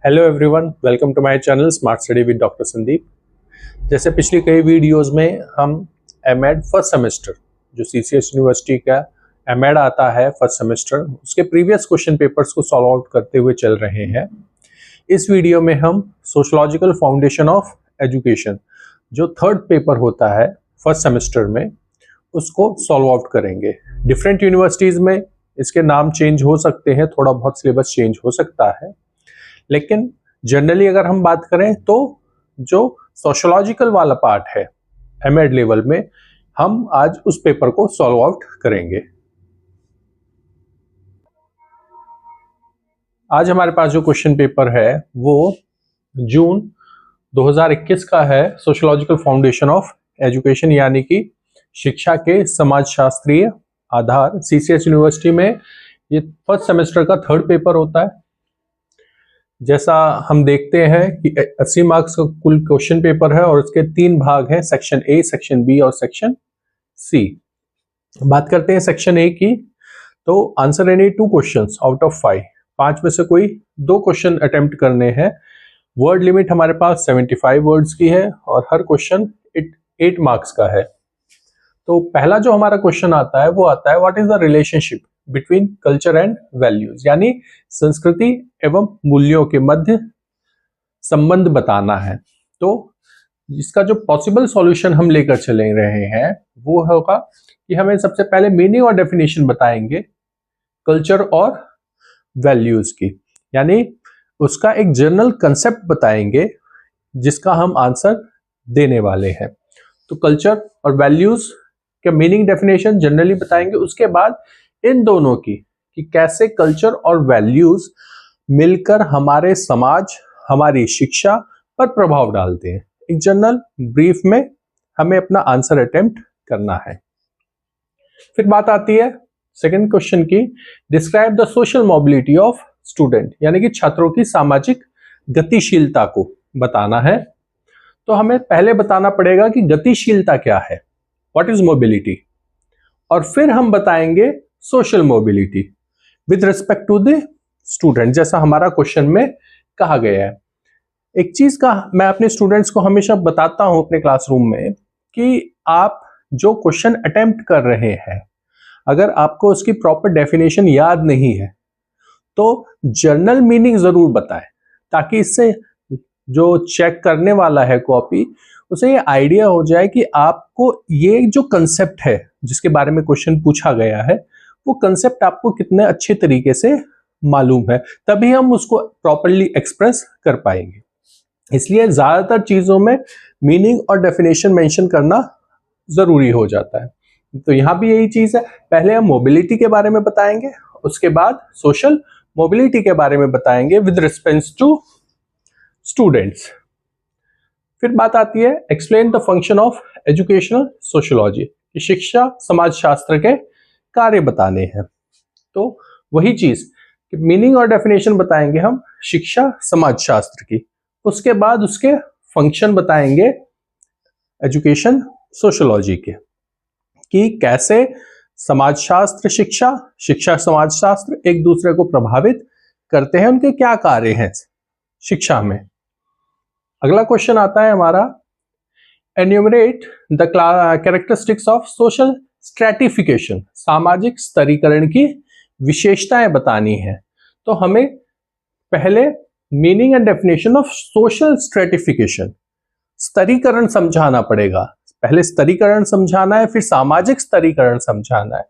Hello everyone, welcome to my channel smart study with doctor Sandeep. जैसे पिछली कई videos में हम एमएड फर्स्ट सेमेस्टर जो सीसीएस यूनिवर्सिटी का एमएड आता है फर्स्ट सेमेस्टर, उसके प्रीवियस क्वेश्चन पेपर्स को सॉल्व आउट करते हुए चल रहे हैं। इस वीडियो में हम सोशियोलॉजिकल फाउंडेशन ऑफ एजुकेशन जो थर्ड पेपर होता है फर्स्ट सेमेस्टर में, उसको सॉल्व आउट करेंगे। डिफरेंट यूनिवर्सिटीज़ में इसके नाम चेंज हो सकते हैं, थोड़ा बहुत सिलेबस चेंज हो सकता है, लेकिन जनरली अगर हम बात करें तो जो सोशियोलॉजिकल वाला पार्ट है एमएड लेवल में, हम आज उस पेपर को सॉल्व आउट करेंगे। आज हमारे पास जो क्वेश्चन पेपर है वो जून 2021 का है, सोशियोलॉजिकल फाउंडेशन ऑफ एजुकेशन, यानी कि शिक्षा के समाजशास्त्रीय आधार। सीसीएस यूनिवर्सिटी में ये फर्स्ट सेमेस्टर का थर्ड पेपर होता है। जैसा हम देखते हैं कि 80 मार्क्स का कुल क्वेश्चन पेपर है और उसके 3 भाग हैं, सेक्शन ए, सेक्शन बी और सेक्शन सी। बात करते हैं सेक्शन ए की, तो answer any 2 questions out of 5 में से कोई 2 क्वेश्चन अटेम्प्ट करने हैं। वर्ड लिमिट हमारे पास 75 वर्ड्स की है और हर क्वेश्चन 8 मार्क्स का है। तो पहला जो हमारा क्वेश्चन आता है वो आता है, what is the relationship between culture and values, यानी संस्कृति एवं मूल्यों के मध्य संबंध बताना है। तो इसका जो पॉसिबल सॉल्यूशन हम लेकर चले रहे हैं वो होगा कि हमें सबसे पहले मीनिंग और डेफिनेशन बताएंगे कल्चर और वैल्यूज की, यानी उसका एक जनरल कंसेप्ट बताएंगे जिसका हम आंसर देने वाले हैं। तो कल्चर और वैल्यूज का मीनिंग डेफिनेशन जनरली बताएंगे, उसके बाद इन दोनों की कि कैसे कल्चर और वैल्यूज मिलकर हमारे समाज, हमारी शिक्षा पर प्रभाव डालते हैं। एक जनरल ब्रीफ में हमें अपना आंसर अटेम्प्ट करना है। फिर बात आती है सेकंड क्वेश्चन की, describe the social mobility of student, यानी कि छात्रों की सामाजिक गतिशीलता को बताना है। तो हमें पहले बताना पड़ेगा कि गतिशीलता क्या है, व्हाट इज मोबिलिटी, और फिर हम बताएंगे social mobility with respect to the student, जैसा हमारा क्वेश्चन में कहा गया है। एक चीज का मैं अपने स्टूडेंट्स को हमेशा बताता हूं अपने क्लासरूम में कि आप जो क्वेश्चन अटेम्प्ट कर रहे हैं, अगर आपको उसकी प्रॉपर डेफिनेशन याद नहीं है तो जर्नल मीनिंग जरूर बताएं, ताकि इससे जो चेक करने वाला है कॉपी, उसे ये आइडिया हो जाए कि आपको ये जो कंसेप्ट है जिसके बारे में क्वेश्चन पूछा गया है वो कंसेप्ट आपको कितने अच्छे तरीके से मालूम है, तभी हम उसको प्रॉपरली एक्सप्रेस कर पाएंगे। इसलिए ज्यादातर चीजों में मीनिंग और डेफिनेशन मेंशन करना जरूरी हो जाता है। तो यहां भी यही चीज है, पहले हम मोबिलिटी के बारे में बताएंगे, उसके बाद सोशल मोबिलिटी के बारे में बताएंगे विद रिस्पेक्ट टू स्टूडेंट्स। फिर बात आती है explain the function of educational sociology, शिक्षा समाजशास्त्र के कार्य बताने हैं। तो वही चीज कि मीनिंग और डेफिनेशन बताएंगे हम शिक्षा समाजशास्त्र की, उसके बाद उसके फंक्शन बताएंगे एजुकेशन सोशियोलॉजी के, कि कैसे समाजशास्त्र शिक्षा, शिक्षा समाजशास्त्र एक दूसरे को प्रभावित करते हैं, उनके क्या कार्य हैं शिक्षा में। अगला क्वेश्चन आता है हमारा, enumerate the characteristics of social stratification, सामाजिक स्तरीकरण की विशेषताएं बतानी है। तो हमें पहले meaning and definition of social stratification, स्तरीकरण समझाना पड़ेगा। पहले स्तरीकरण समझाना है, फिर सामाजिक स्तरीकरण समझाना है,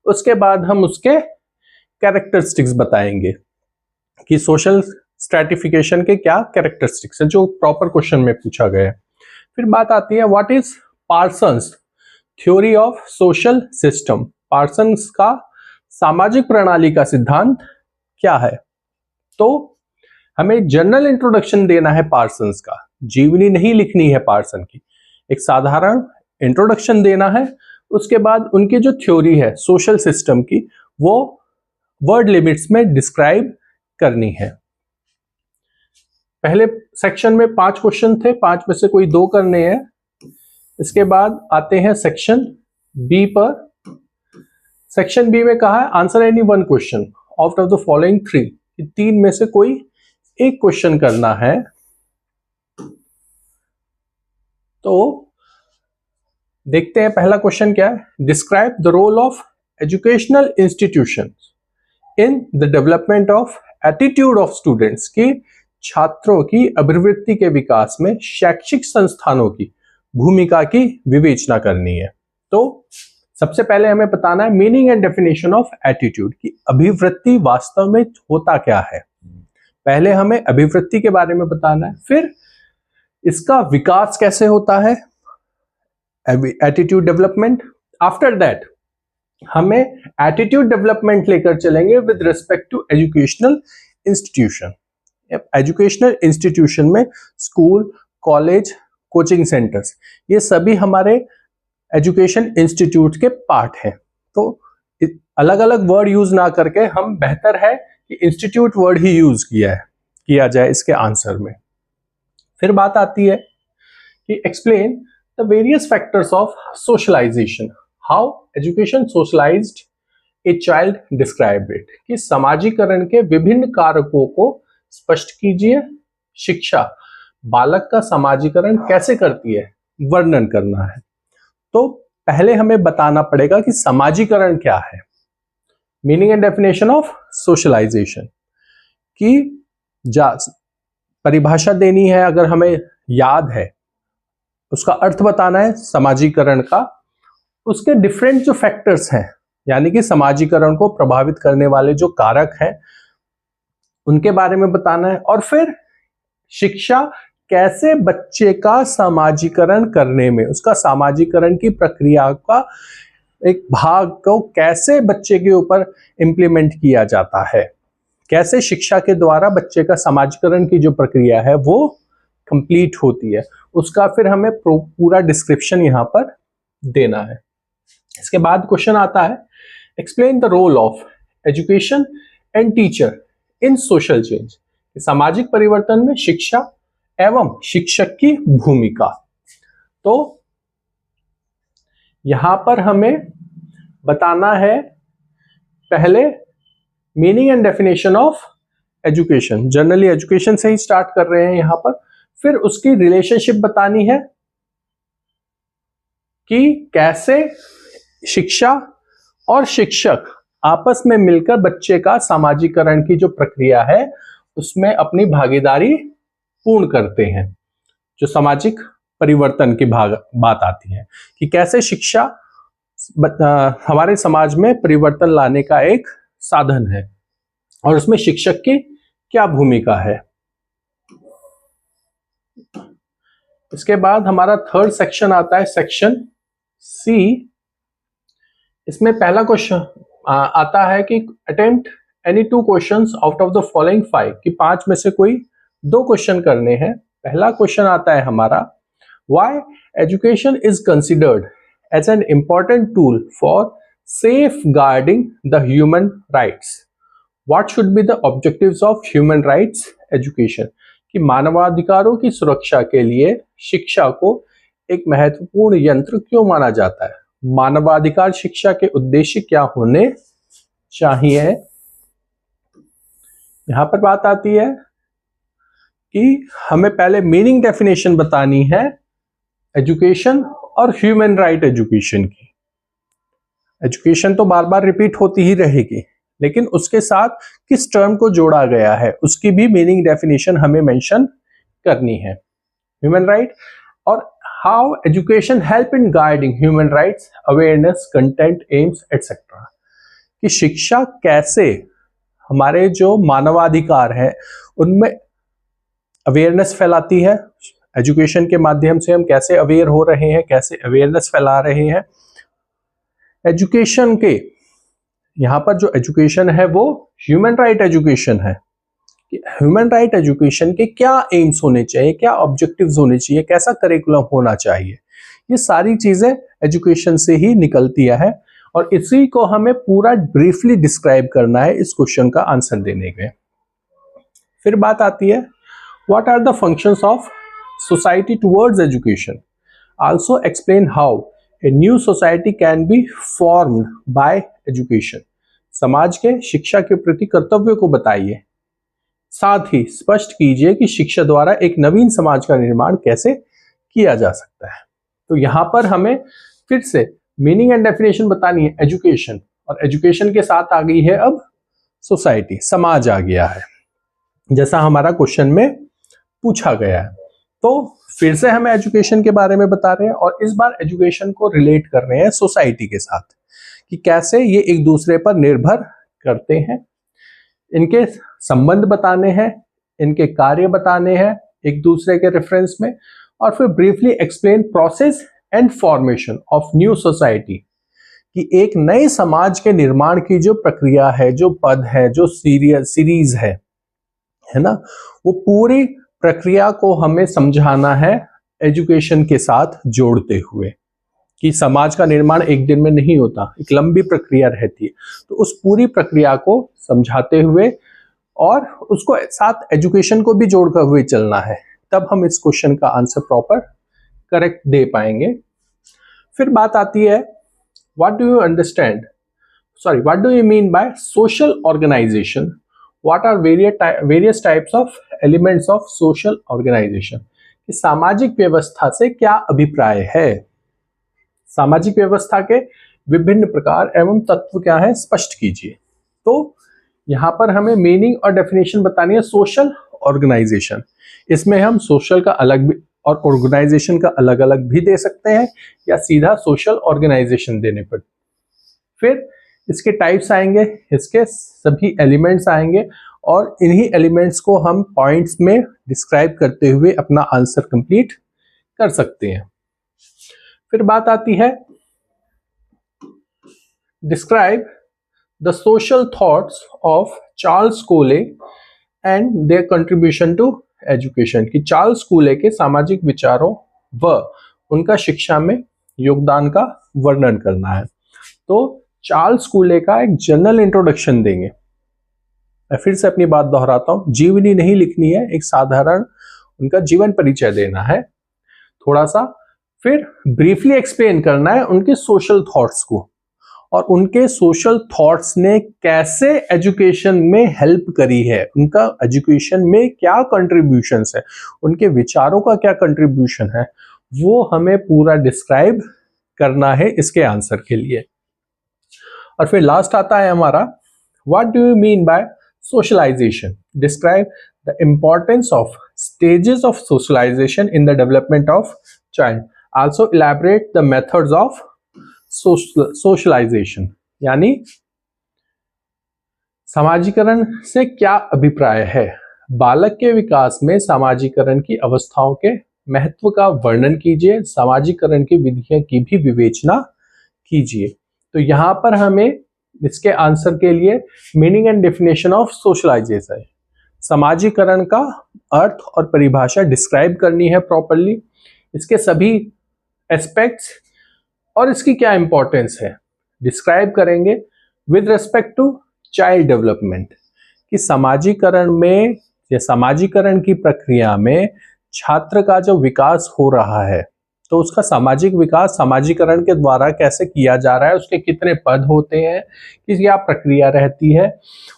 उसके बाद हम उसके कैरेक्टरिस्टिक्स बताएंगे कि सोशल स्ट्रैटिफिकेशन के क्या कैरेक्टरिस्टिक्स है, जो प्रॉपर क्वेश्चन में पूछा गया है। फिर बात आती है what is Parsons theory of social system, Parsons का सामाजिक प्रणाली का सिद्धांत क्या है। तो हमें जनरल इंट्रोडक्शन देना है पार्सन्स का, जीवनी नहीं लिखनी है पार्सन की, एक साधारण इंट्रोडक्शन देना है। उसके बाद उनकी जो थ्योरी है सोशल सिस्टम की, वो वर्ड लिमिट्स में डिस्क्राइब करनी है। पहले सेक्शन में 5 क्वेश्चन थे, 5 में से कोई 2 करने हैं। इसके बाद आते हैं सेक्शन बी पर। सेक्शन बी में कहा है answer any 1 question out of the following 3, 3 में से कोई एक क्वेश्चन करना है। तो देखते हैं पहला क्वेश्चन क्या है। Describe the role of educational institution in the development of attitude of students, की छात्रों की अभिवृत्ति के विकास में शैक्षिक संस्थानों की भूमिका की विवेचना करनी है। तो सबसे पहले हमें बताना है meaning and definition of attitude, की अभिवृत्ति वास्तव में होता क्या है। पहले हमें अभिवृत्ति के बारे में बताना है, फिर इसका विकास कैसे होता है, एटीट्यूड डेवलपमेंट। आफ्टर दैट हमें एटीट्यूड डेवलपमेंट लेकर चलेंगे with respect to educational institution. Educational institution में स्कूल, कॉलेज, कोचिंग सेंटर्स, ये सभी हमारे एजुकेशन इंस्टीट्यूट के पार्ट हैं। तो अलग अलग वर्ड यूज ना करके हम बेहतर है कि इंस्टीट्यूट वर्ड ही यूज किया जाए इसके आंसर में। फिर बात आती है कि explain the various factors of socialisation, how education socialised a child, describe it, कि समाजीकरण के विभिन्न कारकों को स्पष्ट कीजिए। शिक्षा बालक का समाजीकरण कैसे करती है, वर्णन करना है। तो पहले हमें बताना पड़ेगा कि समाजीकरण क्या है। Meaning and definition of socialisation की परिभाषा देनी है, अगर हमें याद है उसका अर्थ बताना है समाजीकरण का। उसके डिफरेंट जो फैक्टर्स हैं, यानी कि समाजीकरण को प्रभावित करने वाले जो कारक हैं उनके बारे में बताना है। और फिर शिक्षा कैसे बच्चे का समाजीकरण करने में, उसका समाजीकरण की प्रक्रिया का एक भाग को कैसे बच्चे के ऊपर इंप्लीमेंट किया जाता है, कैसे शिक्षा के द्वारा बच्चे का समाजीकरण की जो प्रक्रिया है वो कंप्लीट होती है, उसका फिर हमें पूरा डिस्क्रिप्शन यहाँ पर देना है। इसके बाद क्वेश्चन आता है explain the role of education and teacher in social change, सामाजिक परिवर्तन में शिक्षा एवं शिक्षक की भूमिका। तो यहां पर हमें बताना है पहले meaning and definition of education. Generally education से ही स्टार्ट कर रहे हैं यहां पर। फिर उसकी रिलेशनशिप बतानी है कि कैसे शिक्षा और शिक्षक आपस में मिलकर बच्चे का समाजीकरण की जो प्रक्रिया है उसमें अपनी भागीदारी पूर्ण करते हैं। जो सामाजिक परिवर्तन की बात आती है कि कैसे शिक्षा हमारे समाज में परिवर्तन लाने का एक साधन है और उसमें शिक्षक की क्या भूमिका है। इसके बाद हमारा थर्ड सेक्शन आता है, सेक्शन सी। इसमें पहला क्वेश्चन आता है कि attempt any 2 questions out of the following 5, कि 5 में से कोई 2 क्वेश्चन करने हैं। पहला क्वेश्चन आता है हमारा, why education is considered as an important tool for safeguarding the human rights, what should be the objectives of human rights education, कि मानवाधिकारों की सुरक्षा के लिए शिक्षा को एक महत्वपूर्ण यंत्र क्यों माना जाता है, मानवाधिकार शिक्षा के उद्देश्य क्या होने चाहिए। यहां पर बात आती है कि हमें पहले मीनिंग डेफिनेशन बतानी है एजुकेशन और ह्यूमन राइट एजुकेशन की। एजुकेशन तो बार बार रिपीट होती ही रहेगी, लेकिन उसके साथ किस टर्म को जोड़ा गया है उसकी भी मीनिंग डेफिनेशन हमें मेंशन करनी है। ह्यूमन राइट और how education help in guiding human rights awareness, content, AIIMS etcetera, कि शिक्षा कैसे हमारे जो मानवाधिकार है उनमें अवेयरनेस फैलाती है। एजुकेशन के माध्यम से हम कैसे अवेयर हो रहे हैं, कैसे अवेयरनेस फैला रहे हैं। एजुकेशन के यहाँ पर जो एजुकेशन है वो ह्यूमन राइट एजुकेशन है। ह्यूमन राइट एजुकेशन के क्या एम्स होने चाहिए, क्या ऑब्जेक्टिव्स होने चाहिए, कैसा करिकुलम होना चाहिए, ये सारी चीजें एजुकेशन से ही निकलती है और इसी को हमें पूरा ब्रीफली डिस्क्राइब करना है इस क्वेश्चन का आंसर देने के। फिर बात आती है what are the functions of society towards education, also explain how a new society can be formed by education, समाज के शिक्षा के प्रति कर्तव्य को बताइए साथ ही स्पष्ट कीजिए कि शिक्षा द्वारा एक नवीन समाज का निर्माण कैसे किया जा सकता है। तो यहाँ पर हमें फिर से मीनिंग एंड डेफिनेशन बतानी है एजुकेशन, और एजुकेशन के साथ आ गई है अब सोसाइटी, समाज आ गया है, जैसा हमारा क्वेश्चन में पूछा गया है। तो फिर से हमें एजुकेशन के बारे में बता रहे हैं और इस बार एजुकेशन को रिलेट कर रहे हैं सोसाइटी के साथ कि कैसे ये एक दूसरे पर निर्भर करते हैं, इनके संबंध बताने हैं, इनके कार्य बताने हैं एक दूसरे के रेफरेंस में, और फिर briefly explain process and formation of new society कि एक नए समाज के निर्माण की जो प्रक्रिया है, जो पद है, जो सीरीज है ना, वो पूरी प्रक्रिया को हमें समझाना है एजुकेशन के साथ जोड़ते हुए कि समाज का निर्माण एक दिन में नहीं होता, एक लंबी प्रक्रिया रहती है। तो उस पूरी प्रक्रिया को समझाते हुए और उसको साथ एजुकेशन को भी जोड़कर हुए चलना है, तब हम इस क्वेश्चन का आंसर प्रॉपर करेक्ट दे पाएंगे। फिर बात आती है what do you understand, sorry what do you mean by social organisation, what are various types of elements of social organisation, कि सामाजिक व्यवस्था से क्या अभिप्राय है, सामाजिक व्यवस्था के विभिन्न प्रकार एवं तत्व क्या है स्पष्ट कीजिए। तो यहाँ पर हमें मीनिंग और डेफिनेशन बतानी है सोशल ऑर्गेनाइजेशन। इसमें हम सोशल का अलग भी और ऑर्गेनाइजेशन का अलग अलग भी दे सकते हैं या सीधा सोशल ऑर्गेनाइजेशन देने पर। फिर इसके टाइप्स आएंगे, इसके सभी एलिमेंट्स आएंगे और इन्हीं एलिमेंट्स को हम पॉइंट्स में डिस्क्राइब करते हुए अपना आंसर कंप्लीट कर सकते हैं। फिर बात आती है describe the social thoughts of Charles Cooley and their contribution to education, कि चार्ल्स कोले के सामाजिक विचारों व उनका शिक्षा में योगदान का वर्णन करना है। तो चार्ल्स कोले का एक जनरल इंट्रोडक्शन देंगे। मैं फिर से अपनी बात दोहराता हूं, जीवनी नहीं लिखनी है, एक साधारण उनका जीवन परिचय देना है थोड़ा सा। फिर ब्रीफली एक्सप्लेन करना है उनके सोशल थॉट्स को और उनके सोशल थॉट्स ने कैसे एजुकेशन में हेल्प करी है, उनका एजुकेशन में क्या कंट्रीब्यूशंस है, उनके विचारों का क्या कंट्रीब्यूशन है, वो हमें पूरा डिस्क्राइब करना है इसके आंसर के लिए। और फिर लास्ट आता है हमारा what do you mean by socialisation, describe the importance of stages of socialisation in the development of child, also elaborate the methods of socialisation, यानी सामाजिकरण से क्या अभिप्राय है, बालक के विकास में सामाजिकरण की अवस्थाओं के महत्व का वर्णन कीजिए, सामाजिकरण की विधियों की भी विवेचना कीजिए। तो यहां पर हमें इसके आंसर के लिए meaning and definition of socialisation, समाजीकरण का अर्थ और परिभाषा डिस्क्राइब करनी है प्रॉपरली, इसके सभी एस्पेक्ट्स और इसकी क्या इंपॉर्टेंस है डिस्क्राइब करेंगे with respect to child development, कि समाजीकरण में या समाजीकरण की प्रक्रिया में छात्र का जो विकास हो रहा है तो उसका सामाजिक विकास समाजीकरण के द्वारा कैसे किया जा रहा है, उसके कितने पद होते हैं, कि क्या प्रक्रिया रहती है,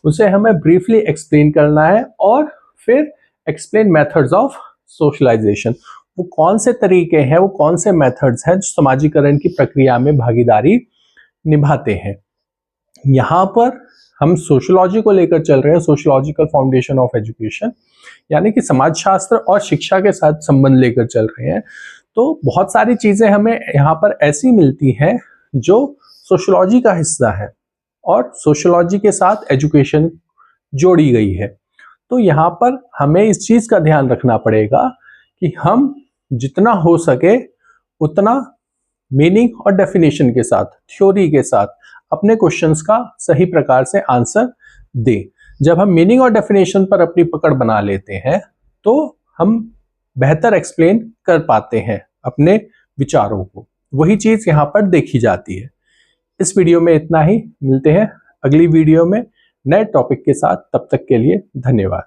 उसे हमें ब्रीफली एक्सप्लेन करना है। और फिर एक्सप्लेन मेथड्स ऑफ सोशलाइजेशन, वो कौन से तरीके हैं, वो कौन से मेथड्स हैं जो समाजीकरण की प्रक्रिया में भागीदारी निभाते हैं। यहाँ पर हम सोशियोलॉजी को लेकर चल रहे हैं, सोशियोलॉजिकल फाउंडेशन ऑफ एजुकेशन, यानी कि समाजशास्त्र और शिक्षा के साथ संबंध लेकर चल रहे हैं। तो बहुत सारी चीजें हमें यहाँ पर ऐसी मिलती हैं जो सोशियोलॉजी का हिस्सा है और सोशियोलॉजी के साथ एजुकेशन जोड़ी गई है। तो यहाँ पर हमें इस चीज का ध्यान रखना पड़ेगा कि हम जितना हो सके उतना मीनिंग और डेफिनेशन के साथ, थ्योरी के साथ अपने क्वेश्चंस का सही प्रकार से आंसर दें। जब हम मीनिंग और डेफिनेशन पर अपनी पकड़ बना लेते हैं तो हम बेहतर एक्सप्लेन कर पाते हैं अपने विचारों को, वही चीज यहाँ पर देखी जाती है। इस वीडियो में इतना ही, मिलते हैं अगली वीडियो में नए टॉपिक के साथ, तब तक के लिए धन्यवाद।